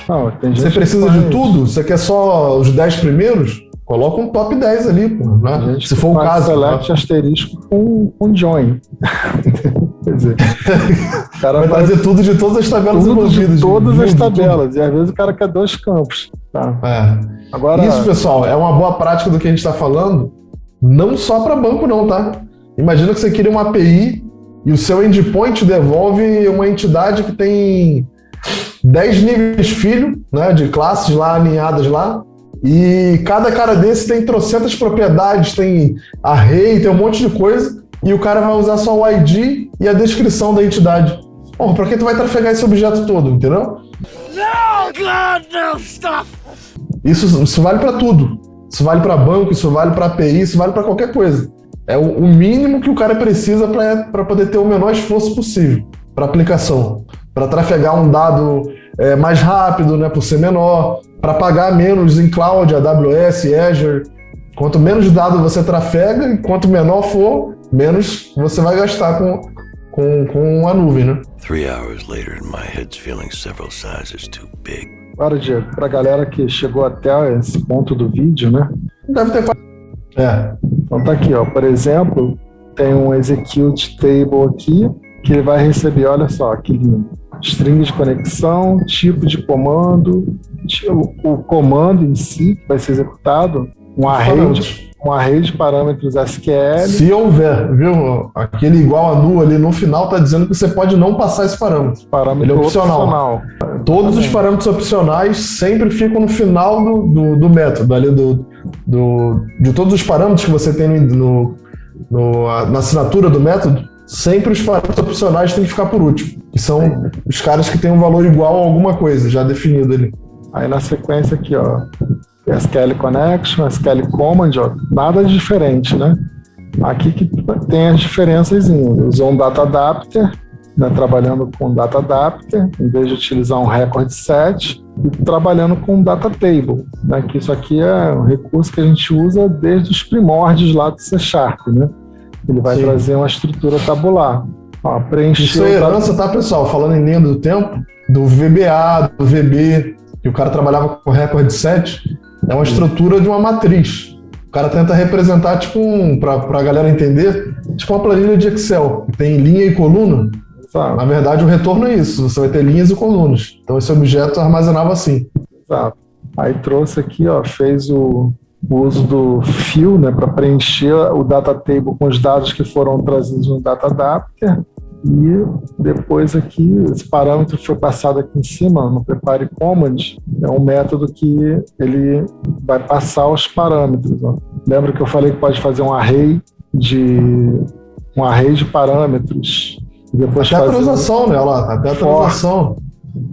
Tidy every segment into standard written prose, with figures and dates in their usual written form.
Não, tem gente Você precisa que de faz. tudo? Você quer só os 10 primeiros? Coloca um top 10 ali, pô, né? Gente Se que for o faz caso. select asterisco com join. Quer dizer, o cara Vai faz trazer tudo de todas as tabelas tudo envolvidas. de todas viu? as De tudo. tabelas. E às vezes o cara quer 2 campos. Tá? Agora, Isso, pessoal, é uma boa prática do que a gente está falando, não só para banco não, tá? Imagina que você cria uma API e o seu endpoint devolve uma entidade que tem 10 níveis filho, né, de classes lá alinhadas lá, e cada cara desse tem trocentas propriedades, tem array, tem um monte de coisa, e o cara vai usar só o ID e a descrição da entidade. Porra, pra que tu vai trafegar esse objeto todo, entendeu? No, God, no, stop! Isso vale para tudo. Isso vale para banco, isso vale para API, isso vale para qualquer coisa. É o mínimo que o cara precisa para poder ter o menor esforço possível para aplicação. Para trafegar um dado mais rápido, né, por ser menor, para pagar menos em cloud, AWS, Azure. Quanto menos dado você trafega, e quanto menor for, menos você vai gastar com a nuvem, né? 3 hours later, my head's feeling several sizes too big. agora, Diego, pra galera que chegou até esse ponto do vídeo, né? Deve ter. Então tá aqui, ó. Por exemplo, tem um execute table aqui que ele vai receber, olha só, que lindo. String de conexão, tipo de comando, o comando em si que vai ser executado, um array de parâmetros SQL. Se houver, viu? Aquele igual a nu ali no final tá dizendo que você pode não passar esse parâmetro. Parâmetro Ele é opcional. Todos os parâmetros opcionais sempre ficam no final do método, ali de todos os parâmetros que você tem na assinatura do método, sempre os parâmetros opcionais têm que ficar por último, que são os caras que têm um valor igual a alguma coisa já definido ali. Aí na sequência aqui, ó, SQL Connection, SQL Command, ó, nada de diferente, né? Aqui que tem as diferenças, usou um Data Adapter, né, trabalhando com Data Adapter, em vez de utilizar um Record Set, e trabalhando com Data Table, né, que isso aqui é um recurso que a gente usa desde os primórdios lá do C#, né? Ele vai trazer uma estrutura tabular. Ó, Isso é herança, tá, pessoal? Falando em linha do tempo, do VBA, do VB, que o cara trabalhava com Record Set, é uma estrutura de uma matriz. O cara tenta representar, tipo, pra galera entender, tipo uma planilha de Excel, que tem linha e coluna. Exato. Na verdade, o retorno é isso, você vai ter linhas e colunas. Então esse objeto armazenava assim. Exato. Aí trouxe aqui, ó, fez o uso do fill, né, para preencher o data table com os dados que foram trazidos no Data Adapter. E depois aqui, esse parâmetro foi passado aqui em cima, no Prepare Command, é um método que ele vai passar os parâmetros. Ó. Lembra que eu falei que pode fazer um array de parâmetros. E depois até a transação, né? Lá, até a transação.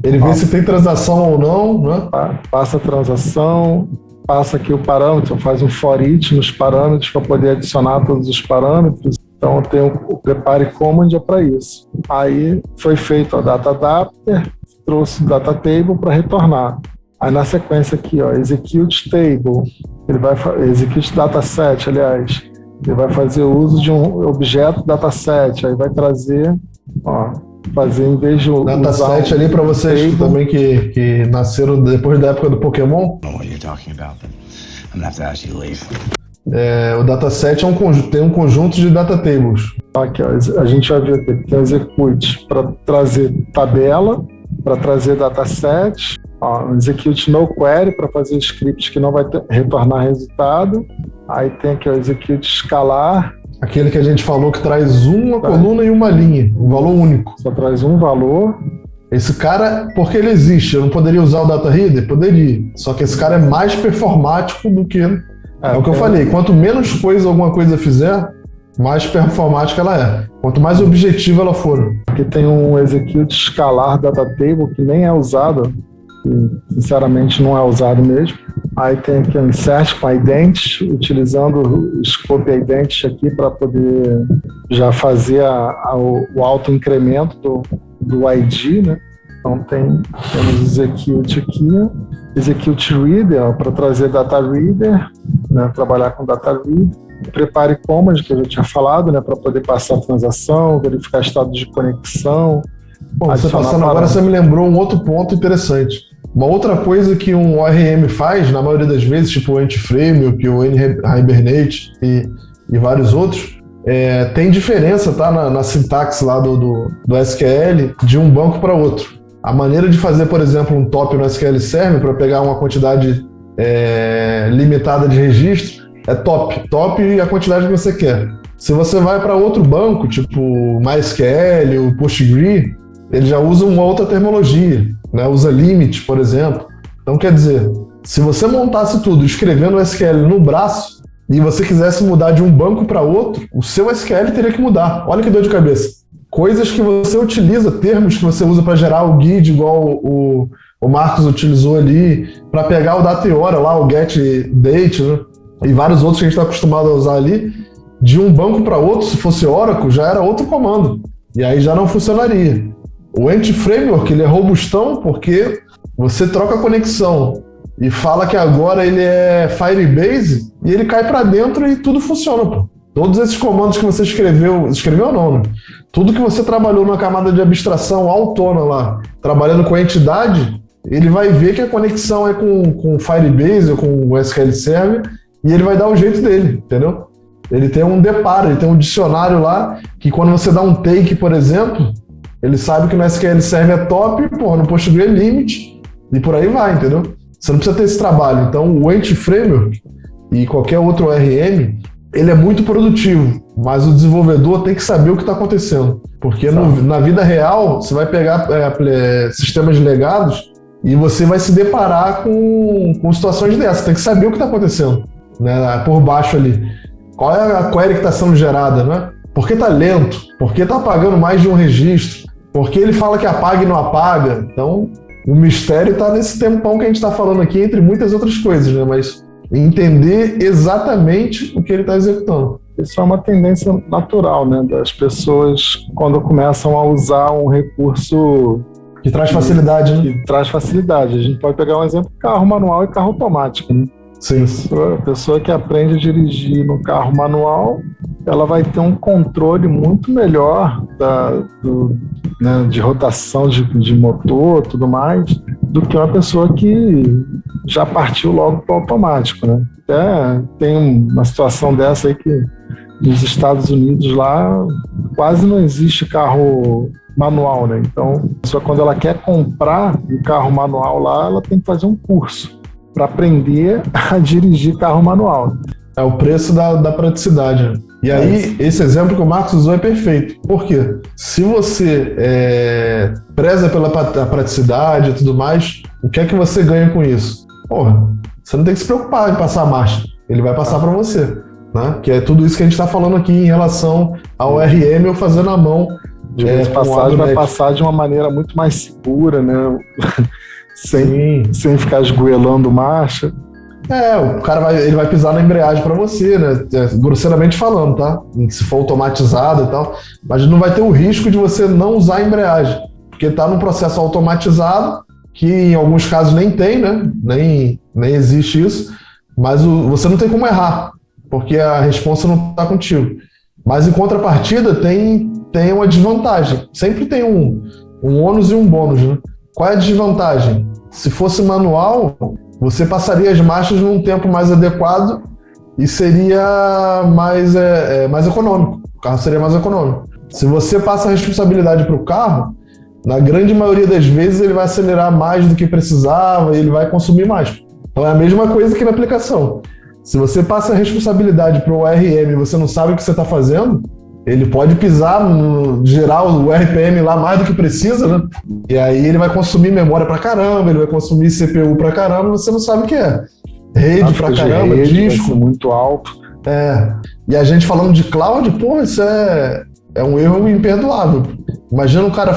Ele vê se tem transação ou não, né? Passa a transação, passa aqui o parâmetro, faz um for each nos parâmetros para poder adicionar todos os parâmetros. Então tem o Prepare Command é para isso. Aí foi feito a Data Adapter, trouxe o Data Table para retornar. Aí na sequência aqui, ó, Execute Table, ele vai Execute Dataset, aliás, ele vai fazer uso de um objeto dataset, aí vai trazer, ó, fazer em vez de dataset ali para vocês também que nasceram depois da época do Pokémon. O dataset tem um conjunto de data tables. Aqui, ó, a gente já viu aqui, tem o execute para trazer tabela, para trazer dataset, ó, execute no query para fazer script que não vai retornar resultado. Aí tem aqui o execute escalar. Aquele que a gente falou que traz uma coluna e uma linha, um valor único. Só traz um valor. Esse cara, porque ele existe, eu não poderia usar o data reader? Poderia. Só que esse cara é mais performático do que... É o que eu falei, quanto menos coisa alguma coisa fizer, mais performática ela é. Quanto mais objetiva ela for. Aqui tem um execute escalar data table que nem é usado, que sinceramente não é usado mesmo. Aí tem aqui um insert com identity, utilizando o scope identity aqui para poder já fazer o auto incremento do ID, né? Então temos execute aqui, execute reader para trazer data reader, né, trabalhar com data reader, prepare command que eu já tinha falado, né, para poder passar a transação, verificar estado de conexão. Bom, você passando agora, você me lembrou um outro ponto interessante. Uma outra coisa que um ORM faz, na maioria das vezes, tipo o Anti-Framework, o N-Hibernate e vários outros, tem diferença, tá, na sintaxe lá do SQL de um banco para outro. A maneira de fazer, por exemplo, um top no SQL Server para pegar uma quantidade limitada de registro é top e a quantidade que você quer. Se você vai para outro banco, tipo MySQL, o Postgre, ele já usa uma outra terminologia, né? Usa limit, por exemplo. Então, quer dizer, se você montasse tudo escrevendo o SQL no braço e você quisesse mudar de um banco para outro, o seu SQL teria que mudar. Olha que dor de cabeça. Coisas que você utiliza, termos que você usa para gerar o GUID, igual o Marcos utilizou ali, para pegar o data e hora lá, o get date, né? E vários outros que a gente está acostumado a usar ali, de um banco para outro, se fosse Oracle, já era outro comando. E aí já não funcionaria. O Anti-Framework, ele é robustão porque você troca a conexão e fala que agora ele é Firebase e ele cai para dentro e tudo funciona, pô. Todos esses comandos que você escreveu não, né? Tudo que você trabalhou na camada de abstração autônoma lá, trabalhando com a entidade, ele vai ver que a conexão é com Firebase ou com o SQL Server e ele vai dar o jeito dele, entendeu? Ele tem um deparo, ele tem um dicionário lá que quando você dá um take, por exemplo, ele sabe que no SQL Server é top, porra, no Postgre é limit e por aí vai, entendeu? Você não precisa ter esse trabalho. Então o Anti-Framework e qualquer outro ORM, ele é muito produtivo, mas o desenvolvedor tem que saber o que está acontecendo. Porque na vida real, você vai pegar sistemas legados e você vai se deparar com situações dessas. Você tem que saber o que está acontecendo, né, por baixo ali. Qual é a query que está sendo gerada, né? Por que está lento? Por que está apagando mais de um registro? Por que ele fala que apaga e não apaga? Então, o mistério está nesse tempão que a gente está falando aqui, entre muitas outras coisas, né? Mas entender exatamente o que ele está executando. Isso é uma tendência natural, né? Das pessoas quando começam a usar um recurso que traz facilidade, né? Que traz facilidade. A gente pode pegar um exemplo: carro manual e carro automático, né? Sim. A pessoa que aprende a dirigir no carro manual, ela vai ter um controle muito melhor né, de rotação de motor, tudo mais, do que uma pessoa que já partiu logo para o automático, né? Até tem uma situação dessa aí que nos Estados Unidos lá quase não existe carro manual, né? Então, a pessoa, quando ela quer comprar um carro manual lá, ela tem que fazer um curso para aprender a dirigir carro manual. É o preço da praticidade, né? E aí, esse exemplo que o Marcos usou é perfeito. Por quê? Se você preza pela praticidade e tudo mais, o que é que você ganha com isso? Porra, você não tem que se preocupar em passar a marcha. Ele vai passar para você, né? Que é tudo isso que a gente está falando aqui em relação ao RM ou fazer na mão. De vez passagem vai passar de uma maneira muito mais segura, né? sem ficar esgoelando marcha. O cara ele vai pisar na embreagem para você, né? Grosseiramente falando, tá? Se for automatizado e tal. Mas não vai ter o risco de você não usar a embreagem. Porque tá num processo automatizado, que em alguns casos nem tem, né? Nem existe isso. Mas você não tem como errar, porque a responsa não tá contigo. Mas em contrapartida tem uma desvantagem. Sempre tem um ônus e um bônus, né? Qual é a desvantagem? Se fosse manual, você passaria as marchas num tempo mais adequado e seria mais econômico. O carro seria mais econômico. Se você passa a responsabilidade para o carro, na grande maioria das vezes ele vai acelerar mais do que precisava e ele vai consumir mais. Então é a mesma coisa que na aplicação. Se você passa a responsabilidade para o ORM e você não sabe o que você está fazendo, ele pode pisar, gerar o RPM lá mais do que precisa, né? E aí ele vai consumir memória pra caramba, ele vai consumir CPU pra caramba, você não sabe o que é. Rede pra caramba, disco. Muito alto. E a gente falando de cloud, porra, isso é um erro imperdoável. Imagina um cara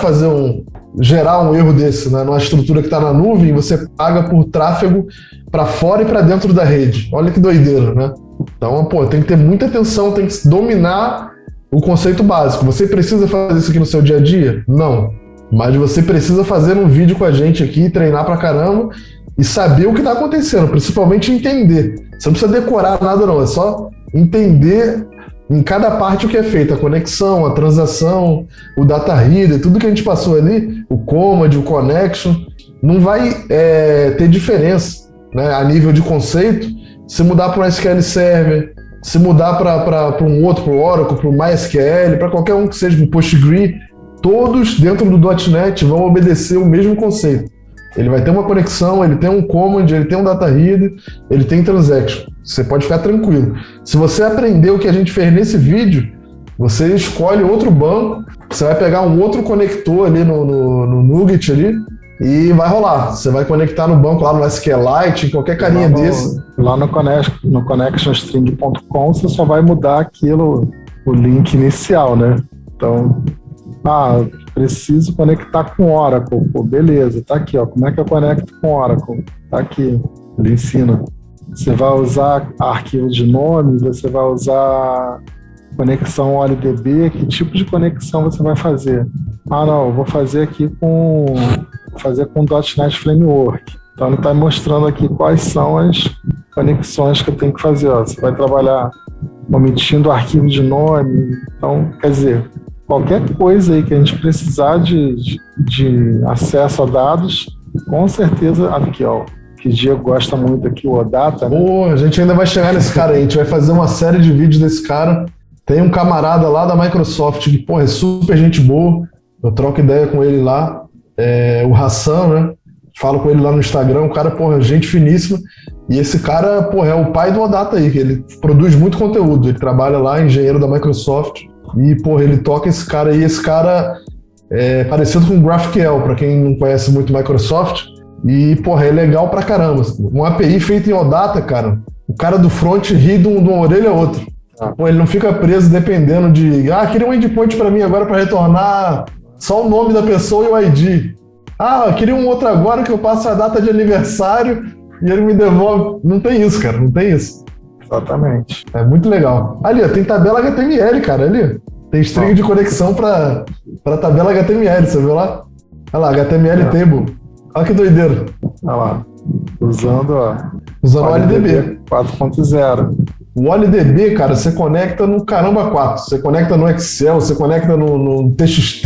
gerar um erro desse, né, numa estrutura que está na nuvem e você paga por tráfego para fora e para dentro da rede. Olha que doideira, né? Então, tem que ter muita atenção, tem que dominar o conceito básico. Você precisa fazer isso aqui no seu dia a dia? Não. Mas você precisa fazer um vídeo com a gente aqui, treinar pra caramba e saber o que está acontecendo, principalmente entender. Você não precisa decorar nada não, é só entender em cada parte o que é feito, a conexão, a transação, o data reader, tudo que a gente passou ali, o command, o connection, não vai ter diferença, né, a nível de conceito. Se mudar para um SQL Server, se mudar para um outro, para o Oracle, para o MySQL, para qualquer um que seja, um PostgreSQL, todos dentro do .NET vão obedecer o mesmo conceito. Ele vai ter uma conexão, ele tem um command, ele tem um data reader, ele tem transaction. Você pode ficar tranquilo. Se você aprender o que a gente fez nesse vídeo, você escolhe outro banco, você vai pegar um outro conector ali no NuGet ali e vai rolar. Você vai conectar no banco lá no SQLite, em qualquer carinha desse. Lá no connectionstring.com você só vai mudar aquilo, o link inicial, né? Então, preciso conectar com Oracle. Pô, beleza, tá aqui, ó. Como é que eu conecto com Oracle? Tá aqui, ele ensina. Você vai usar arquivo de nome, você vai usar conexão OLDB, que tipo de conexão você vai fazer? Não, eu vou fazer aqui com .NET Framework. Então ele está mostrando aqui quais são as conexões que eu tenho que fazer. Ó. Você vai trabalhar omitindo o arquivo de nome. Então, quer dizer, qualquer coisa aí que a gente precisar de acesso a dados, com certeza, aqui ó, que o Diego gosta muito aqui, o OData, né? Pô, a gente ainda vai chegar nesse cara aí, a gente vai fazer uma série de vídeos desse cara. Tem um camarada lá da Microsoft que, pô, é super gente boa, eu troco ideia com ele lá, o Hassan, né? Falo com ele lá no Instagram, um cara, porra, gente finíssima. E esse cara, porra, é o pai do OData aí, que ele produz muito conteúdo, ele trabalha lá, engenheiro da Microsoft. E, porra, ele toca esse cara aí. Esse cara é parecido com o GraphQL, para quem não conhece muito Microsoft. E, porra, é legal pra caramba. Uma API feita em OData, cara, o cara do front ri de uma orelha a outra. Pô, ele não fica preso dependendo de... queria um endpoint pra mim agora pra retornar só o nome da pessoa e o ID. Queria um outro agora que eu passo a data de aniversário e ele me devolve. Não tem isso, cara, não tem isso. Exatamente. É muito legal. Ali, ó, tem tabela HTML, cara, ali. Tem string de conexão para tabela HTML, você viu lá? Olha lá, HTML table. Olha que doideira. Olha lá. Usando o OLDB 4.0. O OLDB, cara, você conecta no caramba 4. Você conecta no Excel, você conecta no TXT,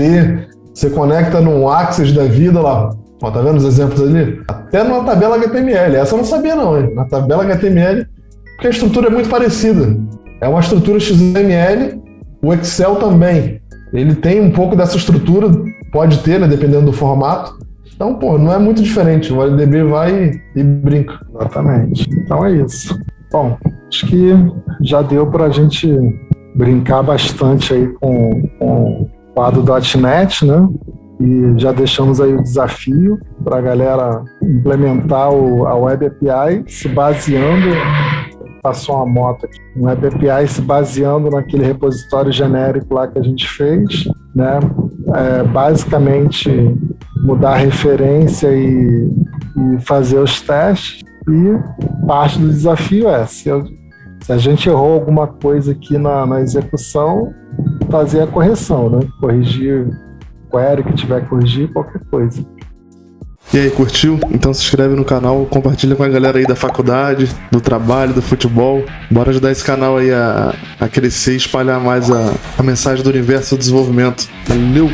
você conecta no Access da vida lá. Ó, tá vendo os exemplos ali? Até numa tabela HTML. Essa eu não sabia não, hein? Na tabela HTML, porque a estrutura é muito parecida. É uma estrutura XML, o Excel também. Ele tem um pouco dessa estrutura, pode ter, né, dependendo do formato. Então, pô, não é muito diferente. O OLDB vai e brinca. Exatamente. Então é isso. Bom, acho que já deu para a gente brincar bastante aí com o quadro .NET, né? E já deixamos aí o desafio para a galera implementar a Web API se baseando, passou uma moto aqui, um Web API se baseando naquele repositório genérico lá que a gente fez, né? Basicamente mudar a referência e fazer os testes. E parte do desafio se a gente errou alguma coisa aqui na execução, fazer a correção, né? Corrigir query que tiver que corrigir, qualquer coisa. E aí, curtiu? Então se inscreve no canal, compartilha com a galera aí da faculdade, do trabalho, do futebol. Bora ajudar esse canal aí a crescer e espalhar mais a mensagem do universo do desenvolvimento. Valeu!